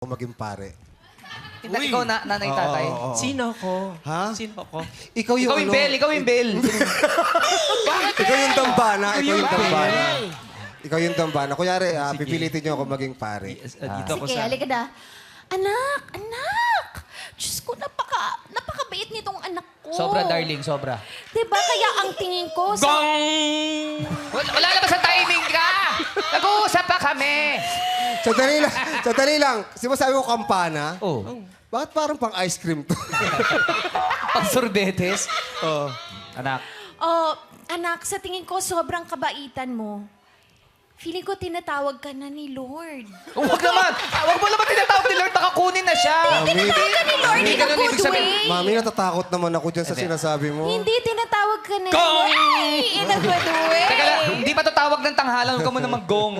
Ako maging pare. Hindi, ikaw nanay tatay. Sino ako? Ha? Sino ako? Ikaw yung Ikaw yung Bell, ikaw yung Bell. Ikaw yung dambana. Ikaw yung dambana. Ikaw yung dambana. Kunyari, pipilitin niyo ako maging pare. Dito ako Sige, sa... halika na. Anak! Diyos ko, napakabait nitong anak ko. Sobra, darling, sobra. Diba kaya ang tingin ko sa... Gong! Wala naman sa timing ka! Nag-uusap pa kami! Sandali lang. Sinasabi ko kampana. Oh, Bakit parang pang ice cream to? pang sorbetes. Oh. Anak, Oh, anak, sa tingin ko sobrang kabaitan mo. Feeling ko tinatawag ka na ni Lord. huwag naman! Huwag mo naman tinatawag ni Lord, nakakunin na siya! Tinatawag ka ni Lord Hindi in a ganun good ibig sabihin. way. Mami, natatakot naman ako dyan sa sinasabi mo. Hindi tinatawag ka na ni Gong! Lord Ay, in a good way. Teka lang, hindi pa tatawag ng tanghalan, huwag ka muna mag-gong.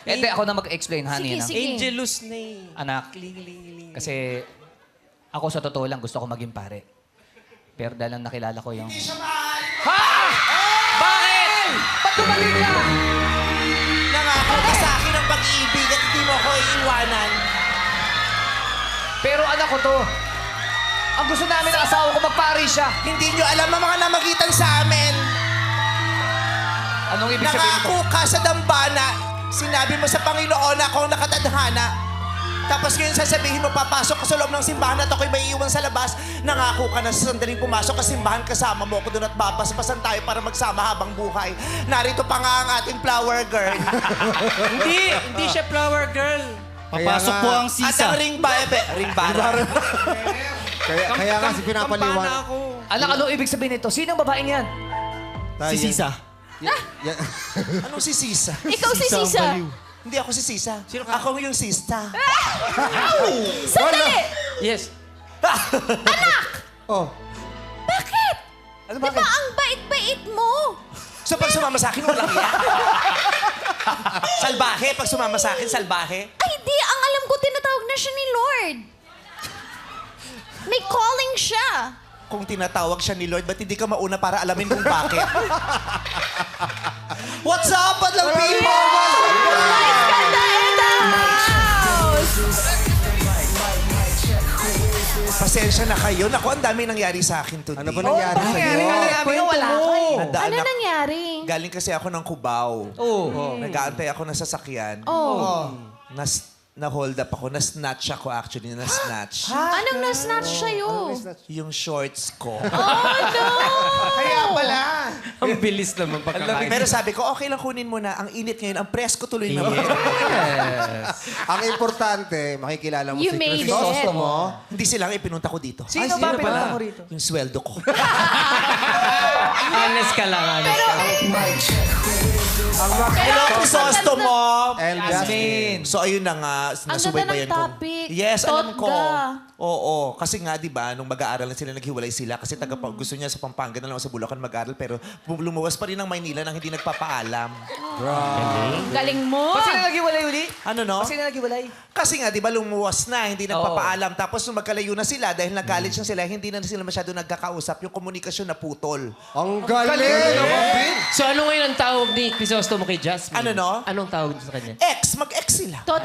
Hindi, ako na mag-explain, honey. Sige, no? sige. Angelus na eh. Anak, kasi ako sa totoo lang gusto ko maging pare. Pero dahil lang nakilala ko yung... Ha? Bakit? Ba't tumalig ka? Nangako ka sa akin ng pag-ibig at hindi mo ako iiwanan. Pero anak ko to. Ang gusto namin ng asawa ko magpare siya. Hindi nyo alam ang mga namagitan sa amin. Anong ibig sabihin Nangako ko? ka sa dambana. Sinabi mo sa Panginoon na ako ang nakatadhana. Tapos ngayon sasabihin mo, papasok ka sa loob ng simbahan at ako'y may iwan sa labas. Nangako ka na sa sandaling pumasok ka simbahan, kasama mo ako doon at babasbasan tayo para magsama habang buhay. Narito pa nga ang ating flower girl. Hindi siya flower girl. Papasok nga- po ang At sisa. ang ring baebe. Ring bara. Kaya nga si Kampana pinapaliwan. ako. Anak, anong ibig sabihin nito? Sino ang babaeng yan? Si Sisa. Anong si Sisa? Ikaw si Sisa. Hindi ako si Sisa. Ako yung sista. Sandali! Yes. Oh. Bakit? Ano Diba ang bait-bait mo? So pag sumama sa akin, walang iya. Salbahe. Pag sumama sa akin, salbahe. Ay, hindi. Ang alam ko, tinatawag na siya ni Lord. May calling siya. Kung tinatawag siya ni Lord, ba't hindi ka mauna para alamin kung bakit? What's up, Badlang people? Guys, ganda in the house! Pasensya na kayo. Naku, ang dami nangyari sa akin today. Ano ba nangyari sa'yo? Wala ka eh. Nadaan Ano ako- nangyari? Galing kasi ako ng Cubao. Oh. Nag-aantay ako ng sasakyan. Oh. Na-hold up ako. Na-snatch ako actually. Na-snatch. Anong na-snatch sa'yo? Yung shorts ko. Ang bilis naman pagkakain. Pero sabi ko, okay lang kunin mo na. Ang init ngayon. Ang presko tuloy naman. Ang importante, makikilala mo You si made Crisostomo. Hindi silang ipinunta ko dito. Sino Ay, ba sino pinunta pala? mo rito? Yung sweldo ko. Honest ka lang, honest ka lang. Hello, Crisostomo! And Jasmine. So, ayun na nga. Ang Nasubaybayan ganda ng ko. topic. Yes, alam ko. Totga. Oo. Kasi nga, di ba, nung mag-aaral na sila, naghiwalay sila. Kasi gusto niya sa Pampanga na lang o sa Bulacan mag-aaral. Pero lumuwas pa rin ng Maynila nang hindi nagpapaalam. Galing mo. Ba't sila naghiwalay uli? Ano, no? Ba't sila naghiwalay? Kasi nga, di ba, lumuwas na, hindi nagpapaalam. Tapos nung magkalayo na sila, dahil nag-college na sila, hindi na sila masyado nagkakausap. Yung komunikasyon na putol. Ang galing! So ano ngayon ang tawag ni Crisostomo kay Jasmine? Ano, no? Anong tawag sa kanya? Mag-ex sila. Tot.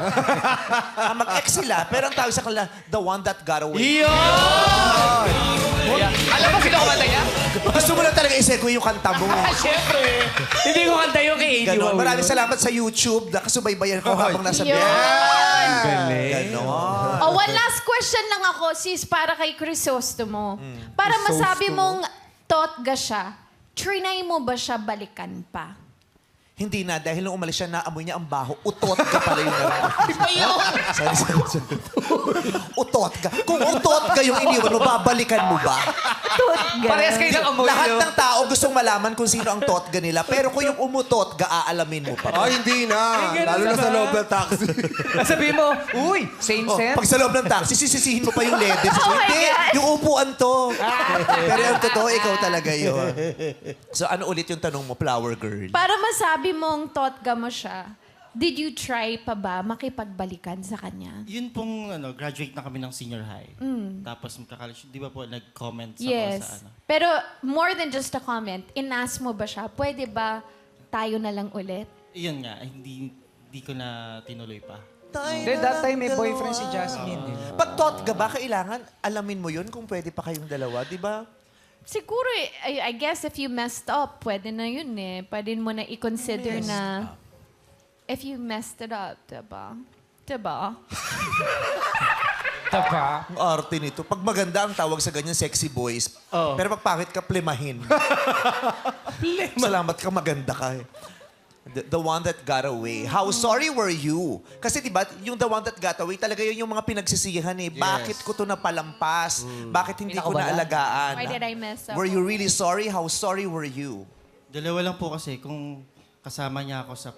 Mag-ex sila. Pero ang tawag sa kanila, the one that got away. Alam mo sino kumanta niya? Gusto mo na talaga i-segue yung kanta mo. Siyempre. Hindi ko kanta yung kay AD. Ganon. Maraming salamat sa YouTube. Nakasubaybayan ko habang nasa Yun. Ganon. Oh, one last question lang ako, sis, para kay Crisostomo. Para masabi mong totga siya, trinay mo ba siya balikan pa? Hindi na, dahil nung umalis siya, naamoy niya ang baho. Utot ka pala yung sorry. Utot ka. Kung utot ka yung iniwan mo, babalikan mo ba? Totga. Parehas kayo ng amoy Lahat niyo. ng tao gustong malaman kung sino ang totga nila. Pero kung yung umutot ka, aalamin mo pa ba? Ay, hindi na. Lalo na sa loob ng taxi. Sabihin mo, uy, same Oh, sense. pag sa loob ng taxi, sisisihin mo pa yung leather. Oh my Hindi, God. yung upuan to. Pero yung totoo, ikaw talaga yun. So ano ulit yung tanong mo, flower girl? Para masabi mong totga mo siya, did you try pa ba makipagbalikan sa kanya? Yun pong graduate na kami ng senior high. Tapos magka-college, di ba po nag-comment ako Yes. sa Pero more than just a comment, in-ask mo ba siya, pwede ba tayo na lang ulit? Yun nga, hindi ko na tinuloy pa. Hindi, that time may boyfriend si Jasmine. Pag thought ka ba, kailangan alamin mo yun kung pwede pa kayong dalawa, di ba? Siguro, I guess if you messed up, pwede na yun eh. Pwede mo na i-consider na if you messed it up, diba? Diba? Tapa. Ang arte nito. Pag maganda ang tawag sa ganyan, sexy boys. Pero pag pangit ka, plemahin. Salamat ka, maganda ka. The one that got away. How sorry were you? Kasi diba, yung the one that got away, talaga yun yung mga pinagsisihan eh. Bakit ko to napalampas? Bakit hindi ko Pinakawalan. naalagaan? Why did I mess up? Were you really sorry? How sorry were you? Dalawa lang po kasi kung kasama niya ako sa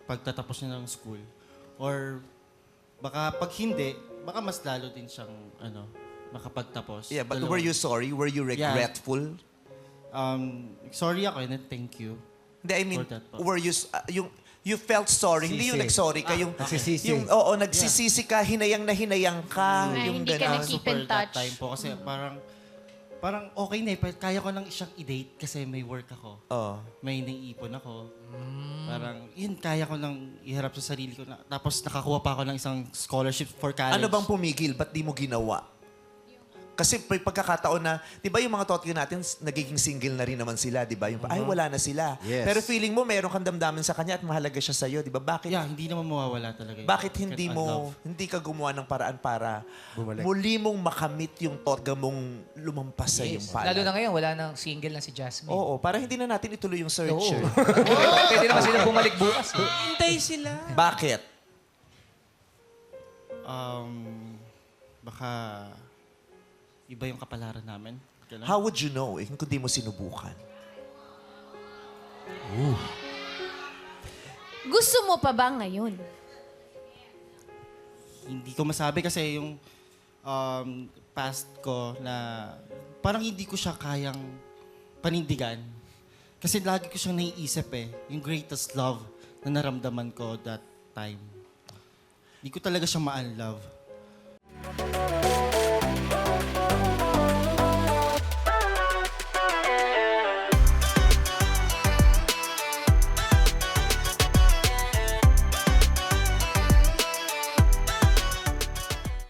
pagtatapos niya ng school. Or baka pag hindi, baka mas lalo din siyang makapagtapos. Yeah, but Dalawa. were you sorry? Were you regretful? Sorry ako and thank you. Hindi, I mean, For that po. were you, you felt sorry. Hindi yung nag-sorry ka. Yung, nagsisisi. nagsisisi ka, hinayang na hinayang ka. Na Yung hindi ka ganun. na-keep Super in that touch. time po kasi parang okay na eh. Kaya ko lang siyang i-date kasi may work ako. Oh. May naiipon ako. Parang, yun, kaya ko lang iharap sa sarili ko. Tapos nakakuha pa ako ng isang scholarship for college. Ano bang pumigil? Ba't di mo ginawa? Kasi may pagkakataon na, di ba yung mga totyo natin, nagiging single na rin naman sila, di ba? Yung, ay, wala na sila. Yes. Pero feeling mo, meron kang damdamin sa kanya at mahalaga siya sa'yo, di ba? Bakit? Yeah, hindi naman mawawala talaga. Bakit hindi Kahit mo, unlove. hindi ka gumawa ng paraan para Bumalik. muli mong makamit yung totga mong lumampas sa iyong pala? Lalo na ngayon, wala nang single na si Jasmine. Oo, para hindi na natin ituloy yung search. Oo. eh. Pwede naman sila bumalik bukas. Hintay sila. Bakit? Baka iba yung kapalaran namin. Ganun. How would you know kung di mo sinubukan? Gusto mo pa ba ngayon? Hindi ko masabi kasi yung past ko na parang hindi ko siya kayang panindigan. Kasi lagi ko siyang naiisip eh. Yung greatest love na naramdaman ko that time. Hindi ko talaga siya ma-unlove.